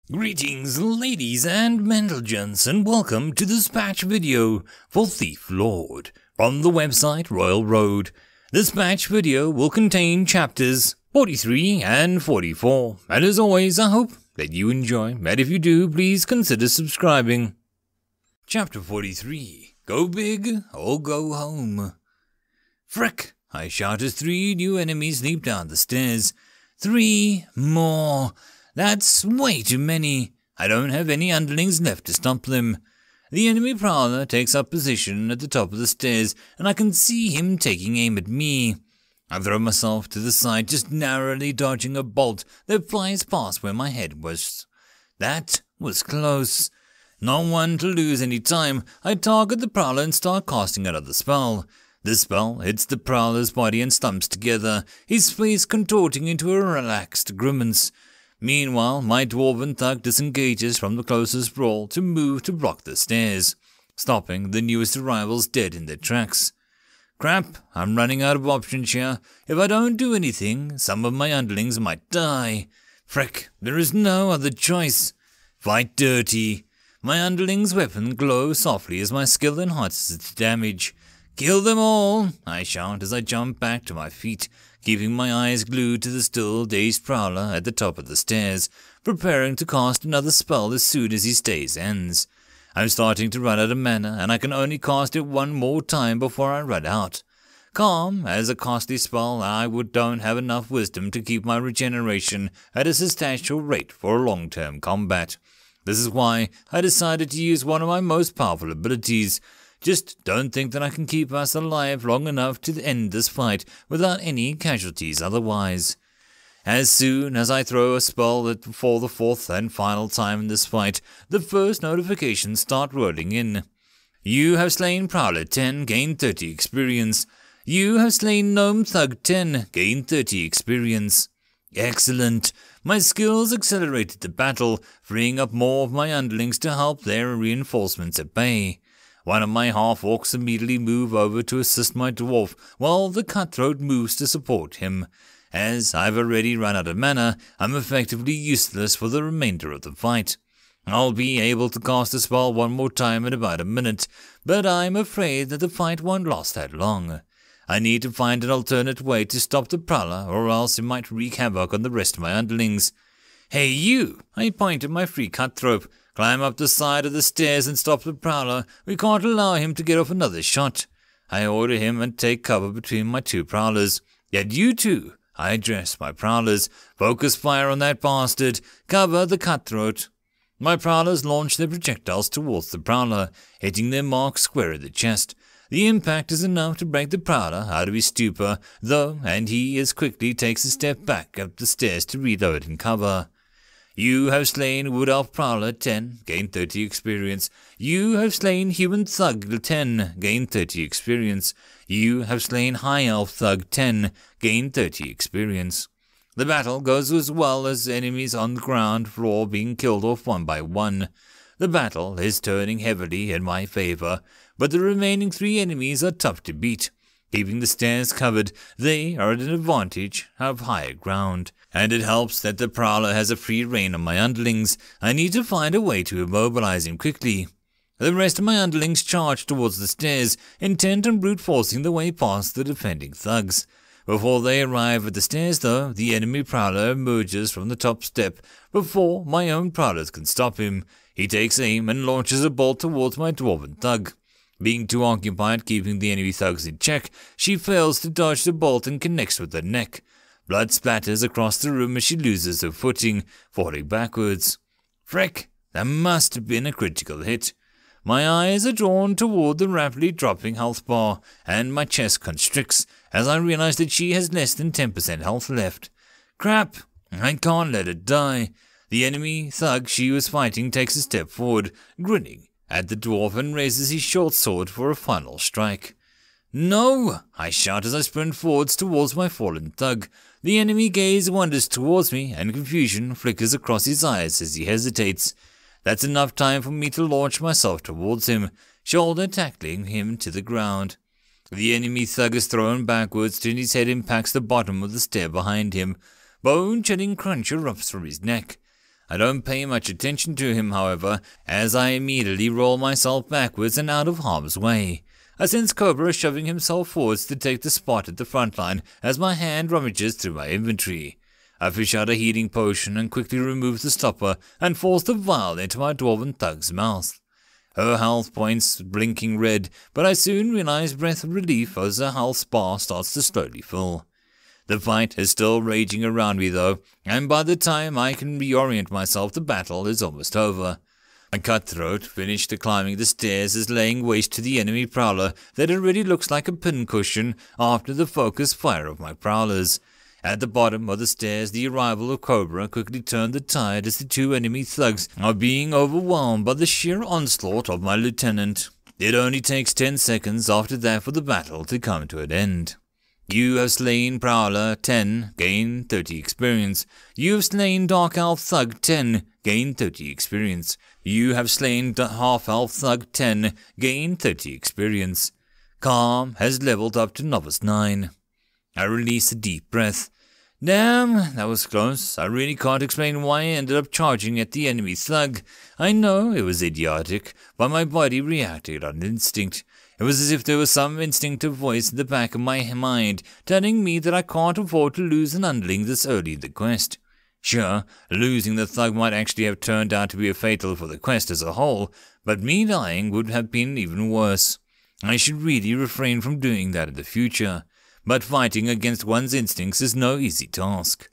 Greetings ladies and gentlemen, and welcome to this patch video for Thief Lord from the website Royal Road. This patch video will contain chapters 43 and 44, and as always I hope that you enjoy, and if you do, please consider subscribing. Chapter 43, Go Big or Go Home. Frick! I shout as 3 new enemies leap down the stairs. 3 more! That's way too many. I don't have any underlings left to stop them. The enemy prowler takes up position at the top of the stairs, and I can see him taking aim at me. I throw myself to the side, just narrowly dodging a bolt that flies past where my head was. That was close. Not one to lose any time, I target the prowler and start casting another spell. The spell hits the prowler's body and stumps together, his face contorting into a relaxed grimace. Meanwhile, my dwarven thug disengages from the closest brawl to move to block the stairs, stopping the newest arrivals dead in their tracks. Crap, I'm running out of options here. If I don't do anything, some of my underlings might die. Frick, there is no other choice. Fight dirty. My underling's weapon glows softly as my skill enhances its damage. Kill them all, I shout as I jump back to my feet, keeping my eyes glued to the still dazed prowler at the top of the stairs, preparing to cast another spell as soon as his daze ends. I'm starting to run out of mana, and I can only cast it one more time before I run out. Calm, as a costly spell, I don't have enough wisdom to keep my regeneration at a substantial rate for long-term combat. This is why I decided to use one of my most powerful abilities. Just don't think that I can keep us alive long enough to end this fight without any casualties otherwise. As soon as I throw a spell for the fourth and final time in this fight, the first notifications start rolling in. You have slain Prowler 10, gain 30 experience. You have slain Gnome Thug 10, gain 30 experience. Excellent. My skills accelerated the battle, freeing up more of my underlings to help their reinforcements at bay. One of my half-orcs immediately move over to assist my dwarf, while the cutthroat moves to support him. As I've already run out of mana, I'm effectively useless for the remainder of the fight. I'll be able to cast a spell one more time in about a minute, but I'm afraid that the fight won't last that long. I need to find an alternate way to stop the prowler, or else it might wreak havoc on the rest of my underlings. Hey you! I point at my free cutthroat. Climb up the side of the stairs and stop the prowler. We can't allow him to get off another shot. I order him and take cover between my 2 prowlers. Yet you two, I address my prowlers. Focus fire on that bastard. Cover the cutthroat. My prowlers launch their projectiles towards the prowler, hitting their mark square in the chest. The impact is enough to break the prowler out of his stupor, though, and he as quickly takes a step back up the stairs to reload and cover. You have slain Wood Elf Prowler 10, gain 30 experience. You have slain Human Thug 10, gain 30 experience. You have slain High Elf Thug 10, gain 30 experience. The battle goes as well as enemies on the ground floor being killed off one by one. The battle is turning heavily in my favor, but the remaining 3 enemies are tough to beat. Keeping the stairs covered, they are at an advantage of higher ground, and it helps that the prowler has a free rein on my underlings. I need to find a way to immobilize him quickly. The rest of my underlings charge towards the stairs, intent on brute forcing the way past the defending thugs. Before they arrive at the stairs, though, the enemy prowler emerges from the top step before my own prowlers can stop him. He takes aim and launches a bolt towards my dwarven thug. Being too occupied keeping the enemy thugs in check, she fails to dodge the bolt and connects with her neck. Blood splatters across the room as she loses her footing, falling backwards. Frick, that must have been a critical hit. My eyes are drawn toward the rapidly dropping health bar, and my chest constricts as I realize that she has less than 10% health left. Crap, I can't let her die. The enemy thug she was fighting takes a step forward, grinning at the dwarf and raises his short sword for a final strike. No! I shout as I sprint forwards towards my fallen thug. The enemy gaze wanders towards me, and confusion flickers across his eyes as he hesitates. That's enough time for me to launch myself towards him, shoulder tackling him to the ground. The enemy thug is thrown backwards till his head impacts the bottom of the stair behind him. Bone-chilling crunch erupts from his neck. I don't pay much attention to him, however, as I immediately roll myself backwards and out of harm's way. I sense Cobra shoving himself forwards to take the spot at the front line as my hand rummages through my inventory. I fish out a healing potion and quickly remove the stopper and force the vial into my dwarven thug's mouth. Her health points blinking red, but I soon realize breath of relief as her health bar starts to slowly fill. The fight is still raging around me though, and by the time I can reorient myself the battle is almost over. My cutthroat, finished climbing the stairs, is laying waste to the enemy prowler that already looks like a pincushion after the focused fire of my prowlers. At the bottom of the stairs, the arrival of Cobra quickly turned the tide as the two enemy thugs are being overwhelmed by the sheer onslaught of my lieutenant. It only takes 10 seconds after that for the battle to come to an end. You have slain Prowler 10, gain 30 experience. You have slain Dark Elf Thug 10, gain 30 experience. You have slain Half Elf Thug 10, gain 30 experience. Calm has leveled up to Novice 9. I release a deep breath. Damn, that was close. I really can't explain why I ended up charging at the enemy thug. I know it was idiotic, but my body reacted on instinct. It was as if there was some instinctive voice in the back of my mind telling me that I can't afford to lose an underling this early in the quest. Sure, losing the thug might actually have turned out to be fatal for the quest as a whole, but me dying would have been even worse. I should really refrain from doing that in the future. But fighting against one's instincts is no easy task.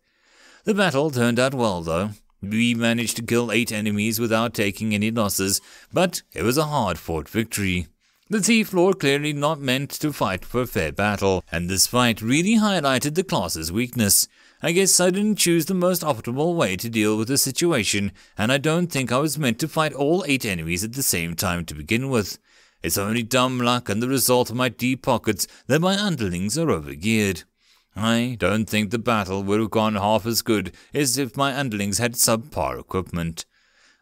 The battle turned out well though. We managed to kill 8 enemies without taking any losses, but it was a hard-fought victory. The Thief Lord clearly not meant to fight for a fair battle, and this fight really highlighted the class's weakness. I guess I didn't choose the most optimal way to deal with the situation, and I don't think I was meant to fight all 8 enemies at the same time to begin with. It's only dumb luck and the result of my deep pockets that my underlings are overgeared. I don't think the battle would have gone half as good as if my underlings had subpar equipment.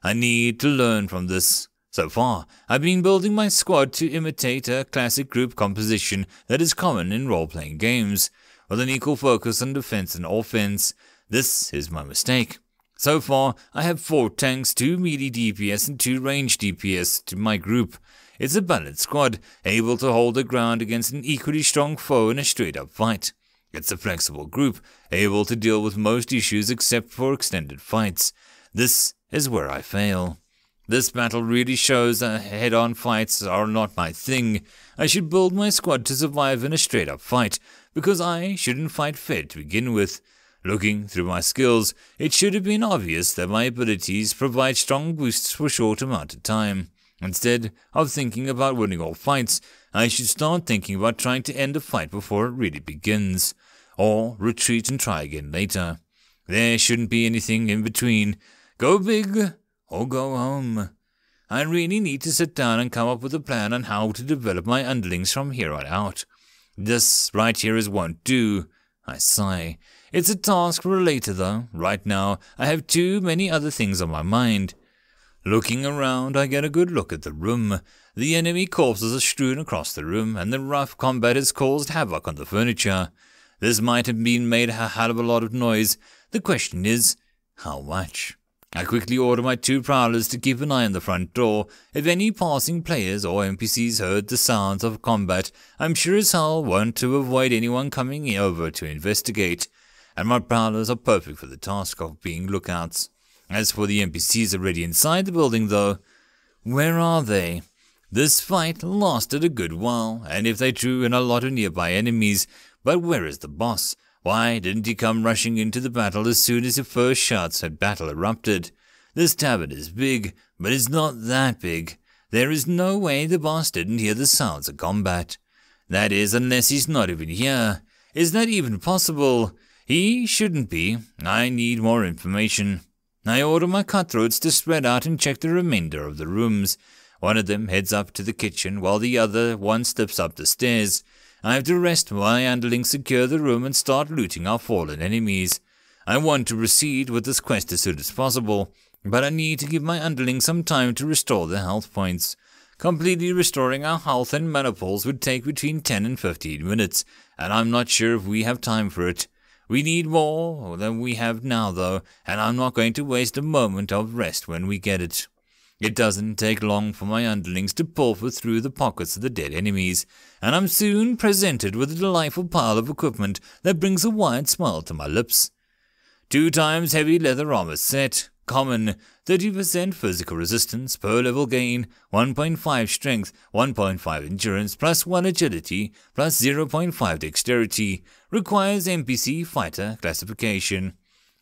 I need to learn from this. So far, I've been building my squad to imitate a classic group composition that is common in role-playing games, with an equal focus on defense and offense. This is my mistake. So far, I have 4 tanks, 2 melee DPS and 2 range DPS to my group. It's a balanced squad, able to hold the ground against an equally strong foe in a straight-up fight. It's a flexible group, able to deal with most issues except for extended fights. This is where I fail. This battle really shows that head-on fights are not my thing. I should build my squad to survive in a straight-up fight, because I shouldn't fight fair to begin with. Looking through my skills, it should have been obvious that my abilities provide strong boosts for a short amount of time. Instead of thinking about winning all fights, I should start thinking about trying to end a fight before it really begins, or retreat and try again later. There shouldn't be anything in between. Go big or go home. I really need to sit down and come up with a plan on how to develop my underlings from here on out. This right here won't do. I sigh. It's a task for later though. Right now, I have too many other things on my mind. Looking around, I get a good look at the room. The enemy corpses are strewn across the room, and the rough combat has caused havoc on the furniture. This might have been made a hell of a lot of noise. The question is, how much? I quickly order my 2 prowlers to keep an eye on the front door. If any passing players or NPCs heard the sounds of combat, I'm sure as hell want to avoid anyone coming over to investigate. And my prowlers are perfect for the task of being lookouts. As for the NPCs already inside the building though, where are they? This fight lasted a good while, and if they drew in a lot of nearby enemies, but where is the boss? Why didn't he come rushing into the battle as soon as the first shots had battle erupted? This tavern is big, but it's not that big. There is no way the boss didn't hear the sounds of combat. That is, unless he's not even here. Is that even possible? He shouldn't be. I need more information. I order my cutthroats to spread out and check the remainder of the rooms. One of them heads up to the kitchen while the other one slips up the stairs. I have to rest my underlings secure the room and start looting our fallen enemies. I want to proceed with this quest as soon as possible, but I need to give my underlings some time to restore their health points. Completely restoring our health and mana pools would take between 10 and 15 minutes, and I'm not sure if we have time for it. We need more than we have now, though, and I'm not going to waste a moment of rest when we get it. It doesn't take long for my underlings to pilfer through the pockets of the dead enemies, and I'm soon presented with a delightful pile of equipment that brings a wide smile to my lips. 2 times heavy leather armor set, common, 30% physical resistance per level gain, 1.5 strength, 1.5 endurance, plus 1 agility, plus 0.5 dexterity, requires NPC fighter classification.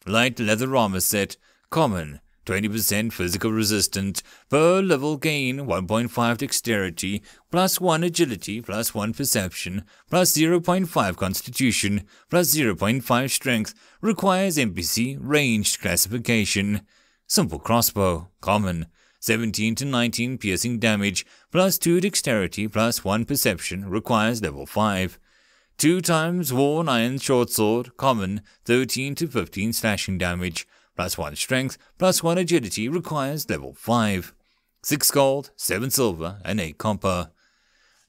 Light leather armor set, common, 20% physical resistance, per level gain, 1.5 dexterity, plus 1 agility, plus 1 perception, plus 0.5 constitution, plus 0.5 strength, requires NPC ranged classification. Simple crossbow, common, 17 to 19 piercing damage, plus 2 dexterity, plus 1 perception, requires level 5. 2 times worn iron short sword, common, 13 to 15 slashing damage, plus 1 strength, plus 1 agility, requires level 5. 6 gold, 7 silver, and 8 copper.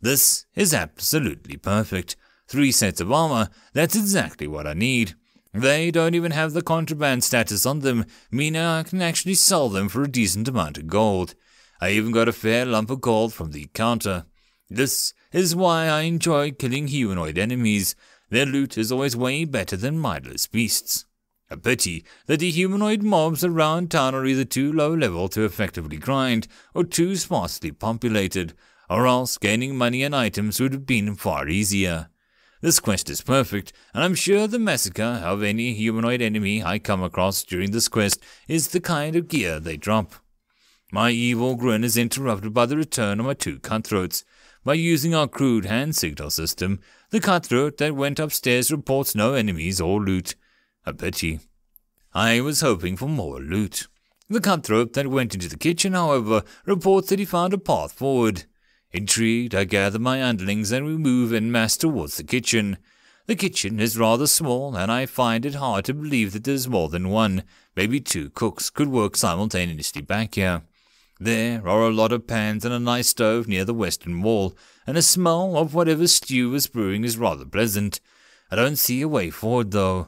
This is absolutely perfect. 3 sets of armor, that's exactly what I need. They don't even have the contraband status on them, meaning I can actually sell them for a decent amount of gold. I even got a fair lump of gold from the counter. This is why I enjoy killing humanoid enemies. Their loot is always way better than mindless beasts. A pity that the humanoid mobs around town are either too low level to effectively grind, or too sparsely populated, or else gaining money and items would have been far easier. This quest is perfect, and I'm sure the massacre of any humanoid enemy I come across during this quest is the kind of gear they drop. My evil grin is interrupted by the return of my 2 cutthroats. By using our crude hand signal system, the cutthroat that went upstairs reports no enemies or loot. A pity. I was hoping for more loot. The cutthroat that went into the kitchen, however, reports that he found a path forward. Intrigued, I gather my underlings and we move en masse towards the kitchen. The kitchen is rather small, and I find it hard to believe that there's more than 1, maybe 2 cooks could work simultaneously back here. There are a lot of pans and a nice stove near the western wall, and the smell of whatever stew is brewing is rather pleasant. I don't see a way forward, though.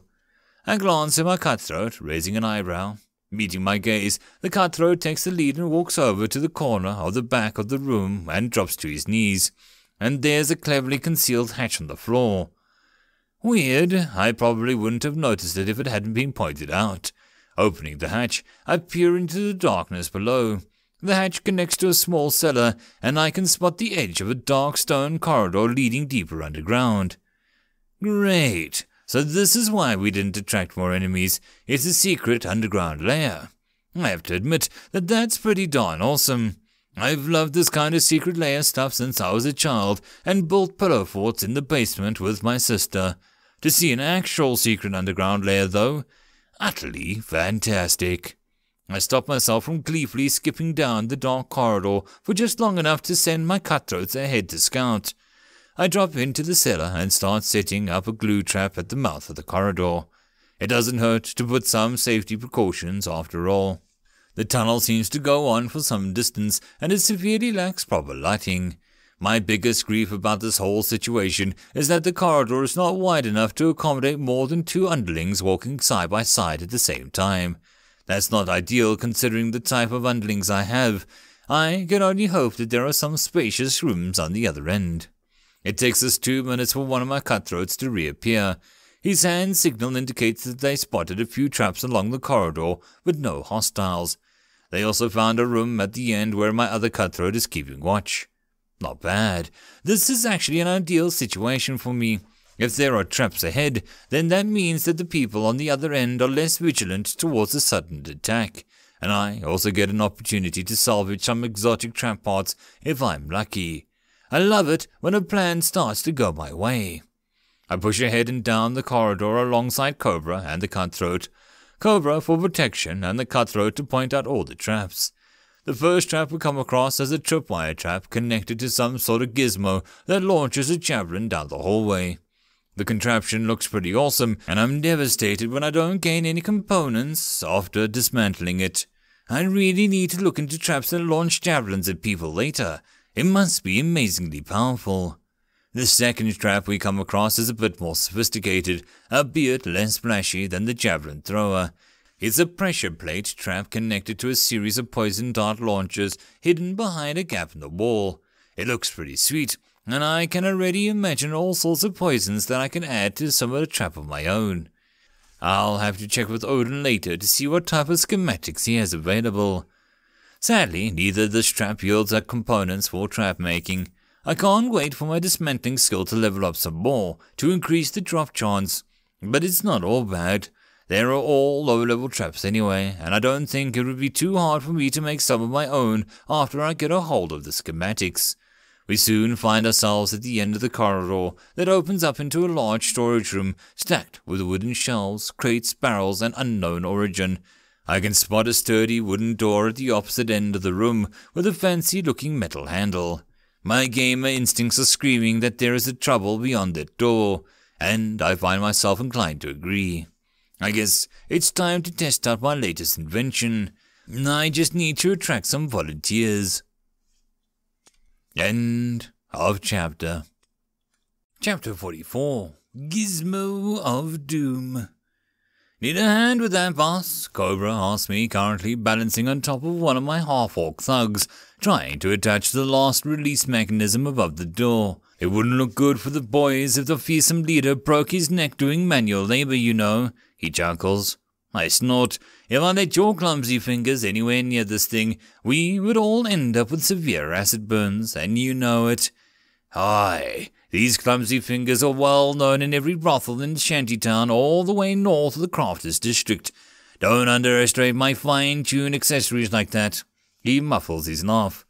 I glance at my cutthroat, raising an eyebrow. Meeting my gaze, the cutthroat takes the lead and walks over to the corner of the back of the room and drops to his knees. And there's a cleverly concealed hatch on the floor. Weird, I probably wouldn't have noticed it if it hadn't been pointed out. Opening the hatch, I peer into the darkness below. The hatch connects to a small cellar, and I can spot the edge of a dark stone corridor leading deeper underground. Great! So this is why we didn't attract more enemies. It's a secret underground lair. I have to admit that that's pretty darn awesome. I've loved this kind of secret lair stuff since I was a child and built pillow forts in the basement with my sister. To see an actual secret underground lair, though, utterly fantastic. I stop myself from gleefully skipping down the dark corridor for just long enough to send my cutthroats ahead to scout. I drop into the cellar and start setting up a glue trap at the mouth of the corridor. It doesn't hurt to put some safety precautions after all. The tunnel seems to go on for some distance, and it severely lacks proper lighting. My biggest grief about this whole situation is that the corridor is not wide enough to accommodate more than 2 underlings walking side by side at the same time. That's not ideal considering the type of underlings I have. I can only hope that there are some spacious rooms on the other end. It takes us 2 minutes for one of my cutthroats to reappear. His hand signal indicates that they spotted a few traps along the corridor, but no hostiles. They also found a room at the end where my other cutthroat is keeping watch. Not bad. This is actually an ideal situation for me. If there are traps ahead, then that means that the people on the other end are less vigilant towards a sudden attack, and I also get an opportunity to salvage some exotic trap parts if I'm lucky. I love it when a plan starts to go my way. I push ahead and down the corridor alongside Cobra and the cutthroat. Cobra for protection and the cutthroat to point out all the traps. The first trap we come across is a tripwire trap connected to some sort of gizmo that launches a javelin down the hallway. The contraption looks pretty awesome, and I'm devastated when I don't gain any components after dismantling it. I really need to look into traps that launch javelins at people later. It must be amazingly powerful. The second trap we come across is a bit more sophisticated, albeit less flashy than the javelin thrower. It's a pressure plate trap connected to a series of poison dart launchers hidden behind a gap in the wall. It looks pretty sweet, and I can already imagine all sorts of poisons that I can add to some of the trap of my own. I'll have to check with Odin later to see what type of schematics he has available. Sadly, neither this trap yields up components for trap making. I can't wait for my dismantling skill to level up some more to increase the drop chance, but it's not all bad. They are all low-level traps anyway, and I don't think it would be too hard for me to make some of my own after I get a hold of the schematics. We soon find ourselves at the end of the corridor that opens up into a large storage room stacked with wooden shelves, crates, barrels, and unknown origin. I can spot a sturdy wooden door at the opposite end of the room with a fancy-looking metal handle. My gamer instincts are screaming that there is a trouble beyond that door, and I find myself inclined to agree. I guess it's time to test out my latest invention. I just need to attract some volunteers. End of chapter. Chapter 44. Gizmo of Doom. Need a hand with that, boss? Cobra asks me, currently balancing on top of one of my half-orc thugs, trying to attach the last release mechanism above the door. It wouldn't look good for the boys if the fearsome leader broke his neck doing manual labor, you know. He chuckles. I snort. If I let your clumsy fingers anywhere near this thing, we would all end up with severe acid burns, and you know it. Aye, these clumsy fingers are well known in every brothel in shantytown all the way north of the Crafters district. Don't underestimate my fine-tuned accessories like that. He muffles his laugh.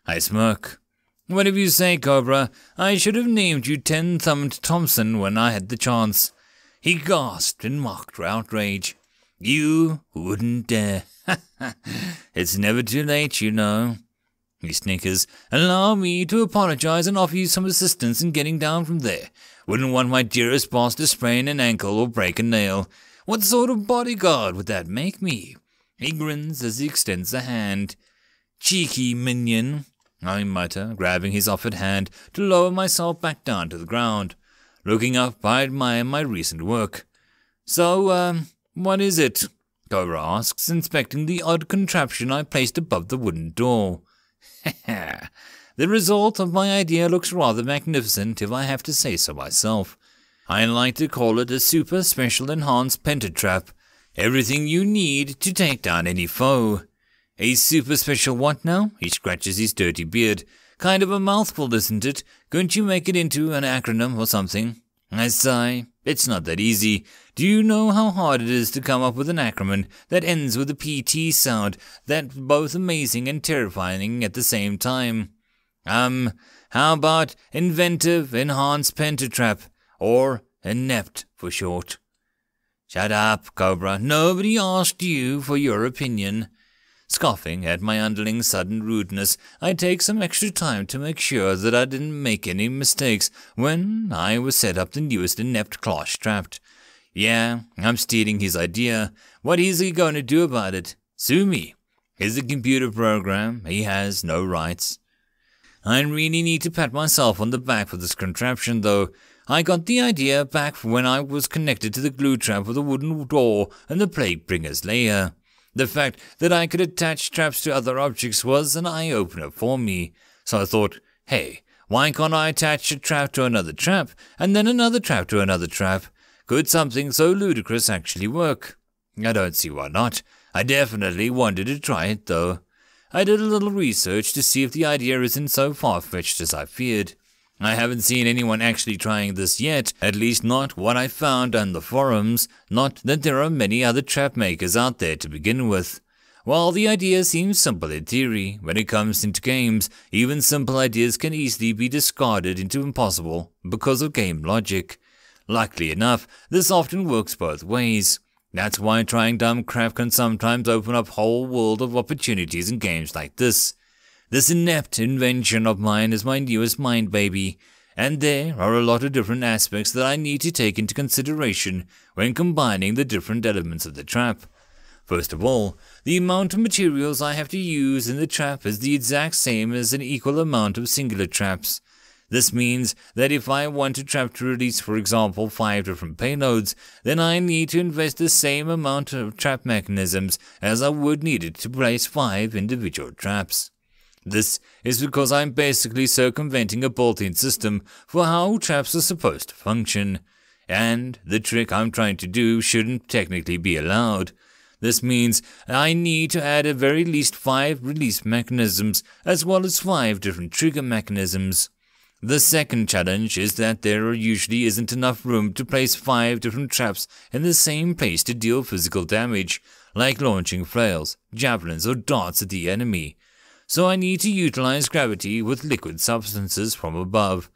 I smirk. Whatever you say, Cobra, I should have named you Ten-Thumbed Thompson when I had the chance. He gasped in mock outrage. You wouldn't dare. It's never too late, you know. He snickers. Allow me to apologize and offer you some assistance in getting down from there. Wouldn't want my dearest boss to sprain an ankle or break a nail. What sort of bodyguard would that make me? He grins as he extends a hand. Cheeky minion, I mutter, grabbing his offered hand to lower myself back down to the ground. Looking up, I admire my recent work. So, what is it? Cobra asks, inspecting the odd contraption I placed above the wooden door. The result of my idea looks rather magnificent, if I have to say so myself. I like to call it a super special enhanced pentatrap. Everything you need to take down any foe. A super special what now? He scratches his dirty beard. Kind of a mouthful, isn't it? Couldn't you make it into an acronym or something? I sigh. It's not that easy. Do you know how hard it is to come up with an acronym that ends with a PT sound that's both amazing and terrifying at the same time? How about Inventive Enhanced Pentatrap, or INEPT for short? Shut up, Cobra. Nobody asked you for your opinion. Scoffing at my underling's sudden rudeness, I take some extra time to make sure that I didn't make any mistakes when I was set up the newest inept class trapped. Yeah, I'm stealing his idea. What is he going to do about it? Sue me. It's a computer program. He has no rights. I really need to pat myself on the back for this contraption, though. I got the idea back when I was connected to the glue trap with a wooden door and the Plague Bringer's lair. The fact that I could attach traps to other objects was an eye-opener for me, so I thought, hey, why can't I attach a trap to another trap, and then another trap to another trap? Could something so ludicrous actually work? I don't see why not. I definitely wanted to try it, though. I did a little research to see if the idea isn't so far-fetched as I feared. I haven't seen anyone actually trying this yet, at least not what I found on the forums, not that there are many other trap makers out there to begin with. While the idea seems simple in theory, when it comes into games, even simple ideas can easily be discarded into impossible because of game logic. Luckily enough, this often works both ways. That's why trying dumb crap can sometimes open up a whole world of opportunities in games like this. This inept invention of mine is my newest mind baby, and there are a lot of different aspects that I need to take into consideration when combining the different elements of the trap. First of all, the amount of materials I have to use in the trap is the exact same as an equal amount of singular traps. This means that if I want a trap to release, for example, 5 different payloads, then I need to invest the same amount of trap mechanisms as I would need it to place 5 individual traps. This is because I'm basically circumventing a built-in system for how traps are supposed to function, and the trick I'm trying to do shouldn't technically be allowed. This means I need to add at very least 5 release mechanisms as well as 5 different trigger mechanisms. The second challenge is that there usually isn't enough room to place 5 different traps in the same place to deal physical damage, like launching flails, javelins, or darts at the enemy. So I need to utilize gravity with liquid substances from above.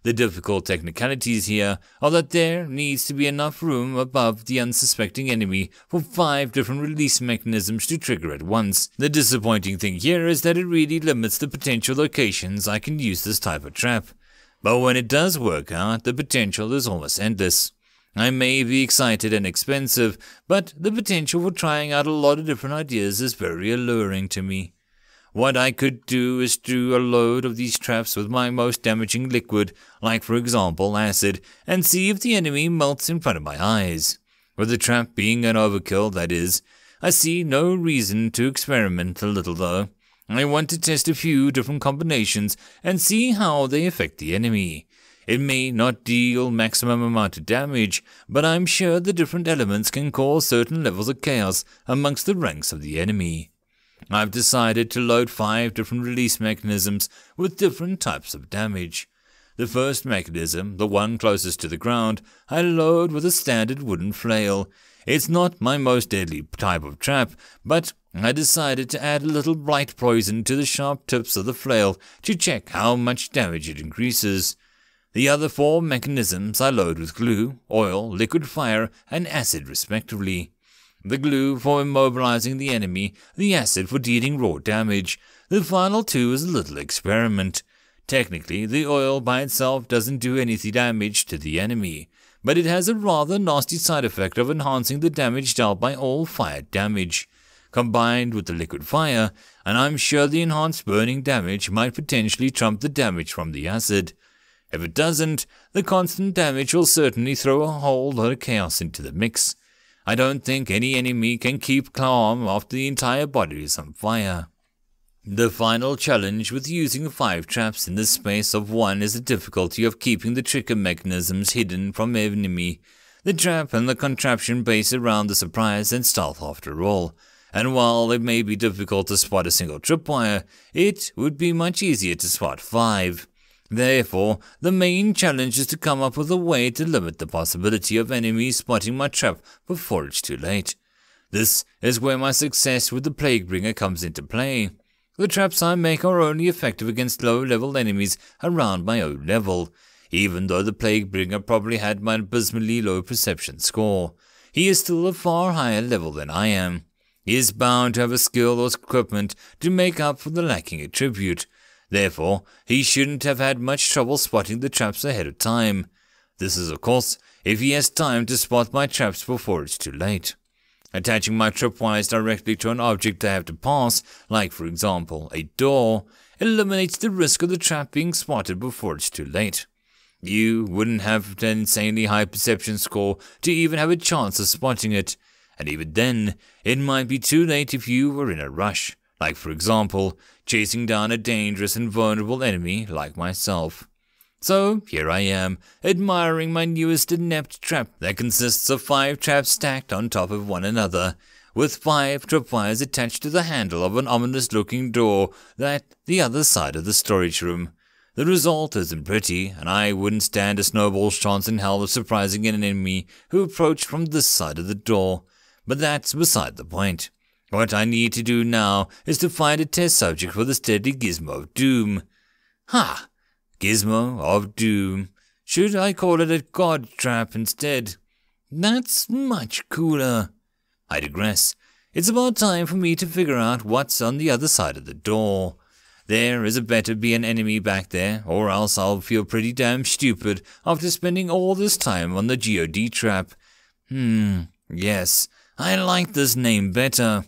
The difficult technicalities here are that there needs to be enough room above the unsuspecting enemy for 5 different release mechanisms to trigger at once. The disappointing thing here is that it really limits the potential locations I can use this type of trap. But when it does work out, the potential is almost endless. I may be excited and expensive, but the potential for trying out a lot of different ideas is very alluring to me. What I could do is strew a load of these traps with my most damaging liquid, like for example acid, and see if the enemy melts in front of my eyes. With the trap being an overkill, that is. I see no reason to experiment a little though. I want to test a few different combinations and see how they affect the enemy. It may not deal maximum amount of damage, but I'm sure the different elements can cause certain levels of chaos amongst the ranks of the enemy. I've decided to load 5 different release mechanisms with different types of damage. The first mechanism, the one closest to the ground, I load with a standard wooden flail. It's not my most deadly type of trap, but I decided to add a little bright poison to the sharp tips of the flail to check how much damage it increases. The other 4 mechanisms I load with glue, oil, liquid fire, and acid respectively. The glue for immobilizing the enemy, the acid for dealing raw damage. The final 2 is a little experiment. Technically, the oil by itself doesn't do any damage to the enemy, but it has a rather nasty side effect of enhancing the damage dealt by all fire damage. Combined with the liquid fire, and I'm sure the enhanced burning damage might potentially trump the damage from the acid. If it doesn't, the constant damage will certainly throw a whole lot of chaos into the mix. I don't think any enemy can keep calm after the entire body is on fire. The final challenge with using 5 traps in the space of 1 is the difficulty of keeping the trigger mechanisms hidden from enemy. The trap and the contraption base around the surprise and stealth after all, and while it may be difficult to spot a single tripwire, it would be much easier to spot 5. Therefore, the main challenge is to come up with a way to limit the possibility of enemies spotting my trap before it's too late. This is where my success with the Plaguebringer comes into play. The traps I make are only effective against low-level enemies around my own level, even though the Plaguebringer probably had my abysmally low perception score. He is still a far higher level than I am. He is bound to have a skill or equipment to make up for the lacking attribute. Therefore, he shouldn't have had much trouble spotting the traps ahead of time. This is, of course, if he has time to spot my traps before it's too late. Attaching my tripwires directly to an object I have to pass, like for example a door, eliminates the risk of the trap being spotted before it's too late. You wouldn't have an insanely high perception score to even have a chance of spotting it, and even then, it might be too late if you were in a rush. Like for example, chasing down a dangerous and vulnerable enemy like myself. So here I am, admiring my newest inept trap that consists of 5 traps stacked on top of one another, with 5 tripwires attached to the handle of an ominous-looking door at the other side of the storage room. The result isn't pretty, and I wouldn't stand a snowball's chance in hell of surprising an enemy who approached from this side of the door, but that's beside the point. What I need to do now is to find a test subject for this deadly Gizmo of Doom. Ha! Gizmo of Doom. Should I call it a god trap instead? That's much cooler. I digress. It's about time for me to figure out what's on the other side of the door. There is a better be an enemy back there, or else I'll feel pretty damn stupid after spending all this time on the God trap. Yes, I like this name better.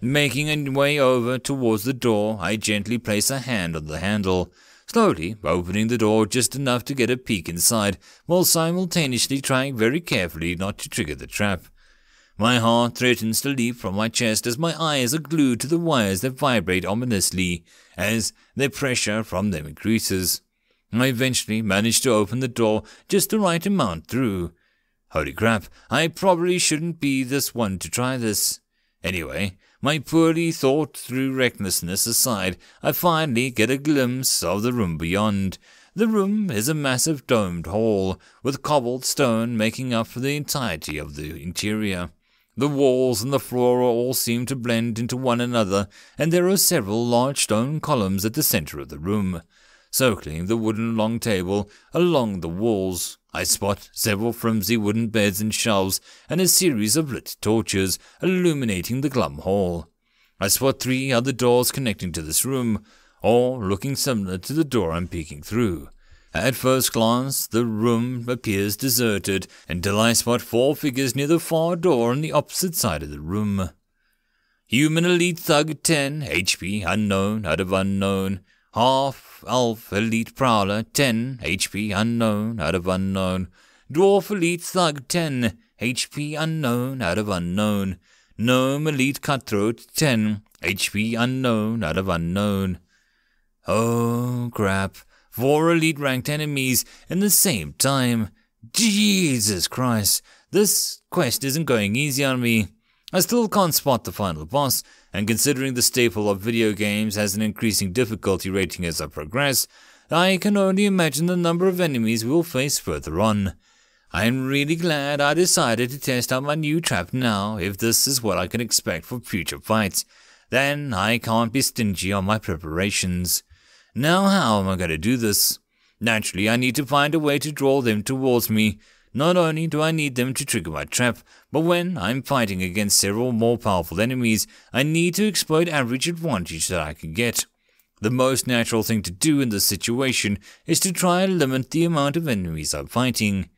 Making a way over towards the door, I gently place a hand on the handle. slowly opening the door just enough to get a peek inside, while simultaneously trying very carefully not to trigger the trap. My heart threatens to leap from my chest as my eyes are glued to the wires that vibrate ominously as the pressure from them increases. I eventually manage to open the door just the right amount through. Holy crap, I probably shouldn't be this one to try this. Anyway, my poorly thought-through recklessness aside, I finally get a glimpse of the room beyond. The room is a massive domed hall, with cobbled stone making up for the entirety of the interior. The walls and the floor all seem to blend into one another, and there are several large stone columns at the center of the room. Circling the wooden long table along the walls, I spot several flimsy wooden beds and shelves and a series of lit torches illuminating the glum hall. I spot 3 other doors connecting to this room, all looking similar to the door I'm peeking through. At first glance, the room appears deserted until I spot 4 figures near the far door on the opposite side of the room. Human Elite Thug 10, HP unknown out of unknown. Half-Elf Elite Prowler 10, HP unknown out of unknown. Dwarf Elite Thug 10, HP unknown out of unknown. Gnome Elite Cutthroat 10, HP unknown out of unknown. Oh crap, 4 elite ranked enemies in the same time. Jesus Christ, this quest isn't going easy on me. I still can't spot the final boss, and considering the staple of video games has an increasing difficulty rating as I progress, I can only imagine the number of enemies we'll face further on. I'm really glad I decided to test out my new trap now, if this is what I can expect for future fights. Then I can't be stingy on my preparations. Now how am I going to do this? Naturally, I need to find a way to draw them towards me. Not only do I need them to trigger my trap, but when I'm fighting against several more powerful enemies, I need to exploit average advantage that I can get. The most natural thing to do in this situation is to try and limit the amount of enemies I'm fighting.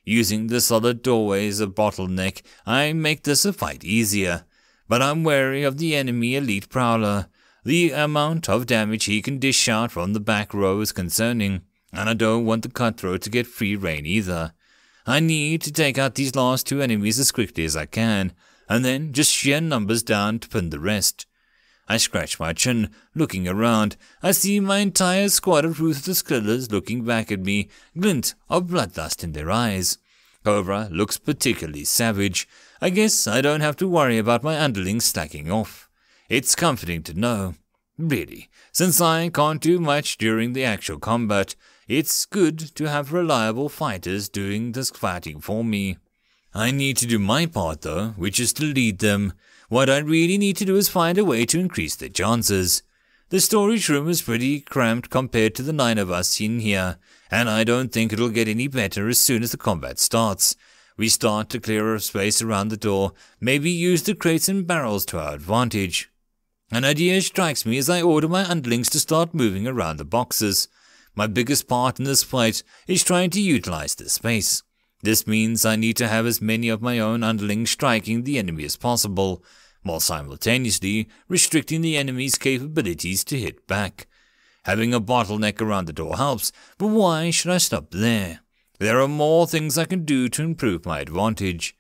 Using the solid doorway as a bottleneck, I make this a fight easier. But I'm wary of the enemy Elite Prowler. The amount of damage he can dish out from the back row is concerning, and I don't want the Cutthroat to get free rein either. I need to take out these last 2 enemies as quickly as I can, and then just sheer numbers down to pin the rest. I scratch my chin, looking around. I see my entire squad of ruthless killers looking back at me, glint of bloodlust in their eyes. Cobra looks particularly savage. I guess I don't have to worry about my underlings slacking off. It's comforting to know. Really, since I can't do much during the actual combat, it's good to have reliable fighters doing this fighting for me. I need to do my part though, which is to lead them. What I really need to do is find a way to increase their chances. The storage room is pretty cramped compared to the 9 of us in here, and I don't think it'll get any better as soon as the combat starts. We start to clear a space around the door, maybe use the crates and barrels to our advantage. An idea strikes me as I order my underlings to start moving around the boxes. My biggest part in this fight is trying to utilize this space. This means I need to have as many of my own underlings striking the enemy as possible, while simultaneously restricting the enemy's capabilities to hit back. Having a bottleneck around the door helps, but why should I stop there? There are more things I can do to improve my advantage.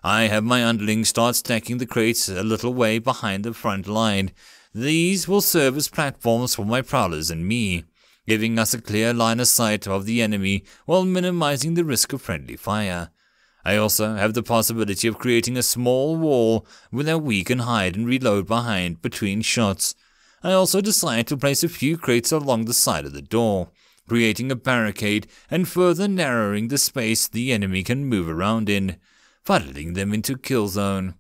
I have my underlings start stacking the crates a little way behind the front line. These will serve as platforms for my prowlers and me, giving us a clear line of sight of the enemy while minimizing the risk of friendly fire. I also have the possibility of creating a small wall where we can hide and reload behind between shots. I also decide to place a few crates along the side of the door, creating a barricade and further narrowing the space the enemy can move around in, funneling them into kill zone.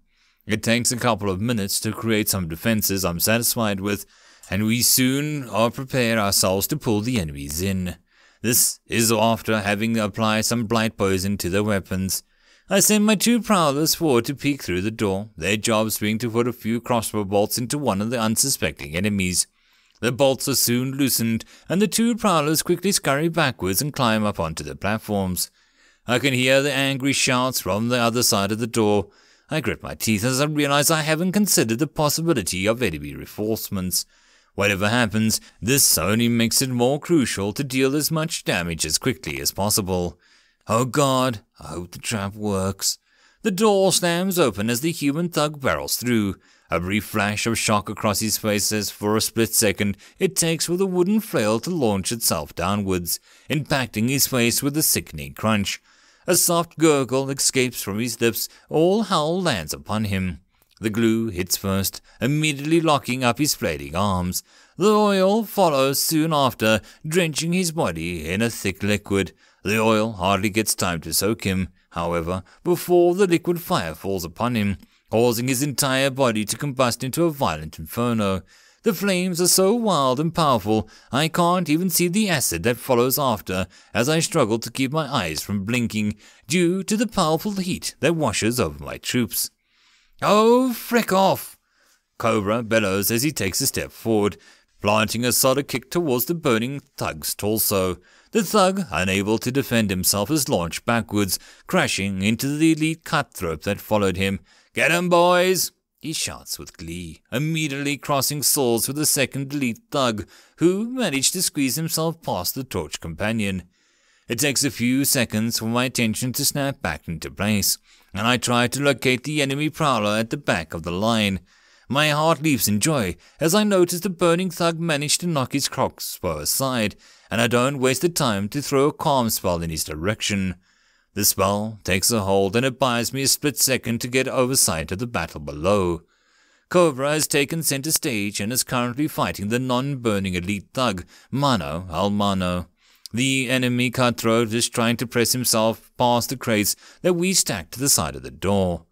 It takes a couple of minutes to create some defenses I'm satisfied with, and we soon prepare ourselves to pull the enemies in. This is after having applied some blight poison to their weapons. I send my 2 prowlers forward to peek through the door, their jobs being to put a few crossbow bolts into one of the unsuspecting enemies. The bolts are soon loosened, and the 2 prowlers quickly scurry backwards and climb up onto the platforms. I can hear the angry shouts from the other side of the door. I grit my teeth as I realize I haven't considered the possibility of enemy reinforcements. Whatever happens, this only makes it more crucial to deal as much damage as quickly as possible. Oh God, I hope the trap works. The door slams open as the human thug barrels through. A brief flash of shock across his face as for a split second it takes for the wooden flail to launch itself downwards, impacting his face with a sickening crunch. A soft gurgle escapes from his lips, all hell lands upon him. The glue hits first, immediately locking up his flailing arms. The oil follows soon after, drenching his body in a thick liquid. The oil hardly gets time to soak him, however, before the liquid fire falls upon him, causing his entire body to combust into a violent inferno. The flames are so wild and powerful, I can't even see the acid that follows after, as I struggle to keep my eyes from blinking, due to the powerful heat that washes over my troops. Oh, frick off! Cobra bellows as he takes a step forward, planting a solid kick towards the burning thug's torso. The thug, unable to defend himself, is launched backwards, crashing into the elite cutthroat that followed him. "Get 'em, boys!" he shouts with glee, immediately crossing swords with the second elite thug, who managed to squeeze himself past the torch companion. It takes a few seconds for my attention to snap back into place, and I try to locate the enemy prowler at the back of the line. My heart leaps in joy as I notice the burning thug managed to knock his crossbow aside, and I don't waste the time to throw a calm spell in his direction. The spell takes a hold and it buys me a split second to get oversight of the battle below. Cobra has taken center stage and is currently fighting the non-burning elite thug, Mano al Mano. The enemy cutthroat is trying to press himself past the crates that we stacked to the side of the door.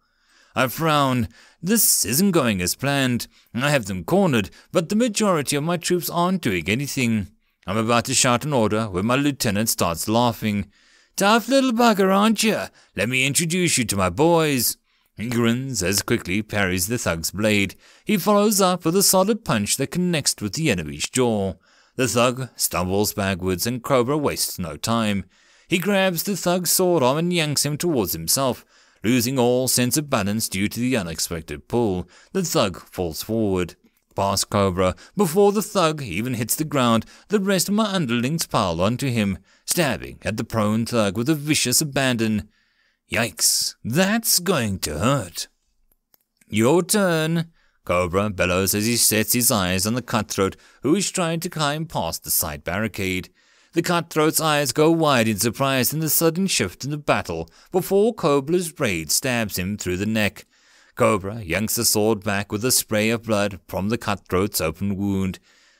I frown. This isn't going as planned. I have them cornered, but the majority of my troops aren't doing anything. I'm about to shout an order when my lieutenant starts laughing. "Tough little bugger, aren't you? Let me introduce you to my boys." He grins as quickly parries the thug's blade. He follows up with a solid punch that connects with the enemy's jaw. The thug stumbles backwards and Cobra wastes no time. He grabs the thug's sword arm and yanks him towards himself. Losing all sense of balance due to the unexpected pull, the thug falls forward. Past Cobra, before the thug even hits the ground, the rest of my underlings pile onto him, stabbing at the prone thug with a vicious abandon. Yikes, that's going to hurt. "Your turn," Cobra bellows as he sets his eyes on the cutthroat who is trying to climb past the side barricade. The cutthroat's eyes go wide in surprise in the sudden shift in the battle before Cobra's blade stabs him through the neck. Cobra yanks the sword back with a spray of blood from the cutthroat's open wound.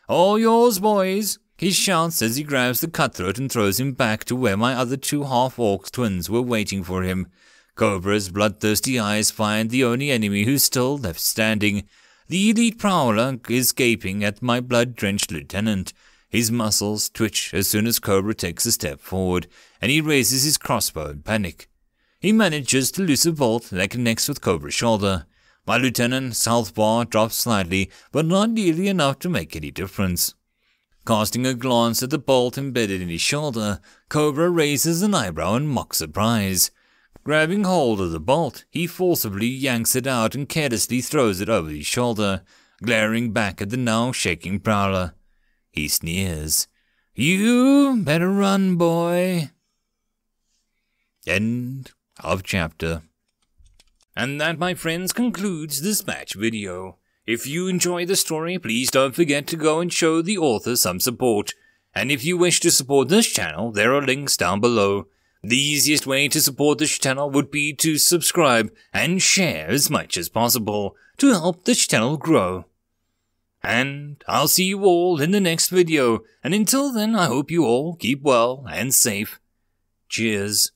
"All yours, boys," he shouts as he grabs the cutthroat and throws him back to where my other two half-orc twins were waiting for him. Cobra's bloodthirsty eyes find the only enemy who's still left standing. The elite prowler is gaping at my blood-drenched lieutenant. His muscles twitch as soon as Cobra takes a step forward, and he raises his crossbow in panic. He manages to loose a bolt that connects with Cobra's shoulder. My lieutenant's health bar drops slightly, but not nearly enough to make any difference. Casting a glance at the bolt embedded in his shoulder, Cobra raises an eyebrow in mock surprise. Grabbing hold of the bolt, he forcibly yanks it out and carelessly throws it over his shoulder, glaring back at the now shaking prowler. He sneers. "You better run, boy." End of chapter. And that, my friends, concludes this patch video. If you enjoy the story, please don't forget to go and show the author some support. And if you wish to support this channel, there are links down below. The easiest way to support this channel would be to subscribe and share as much as possible to help this channel grow. And I'll see you all in the next video, and until then I hope you all keep well and safe. Cheers.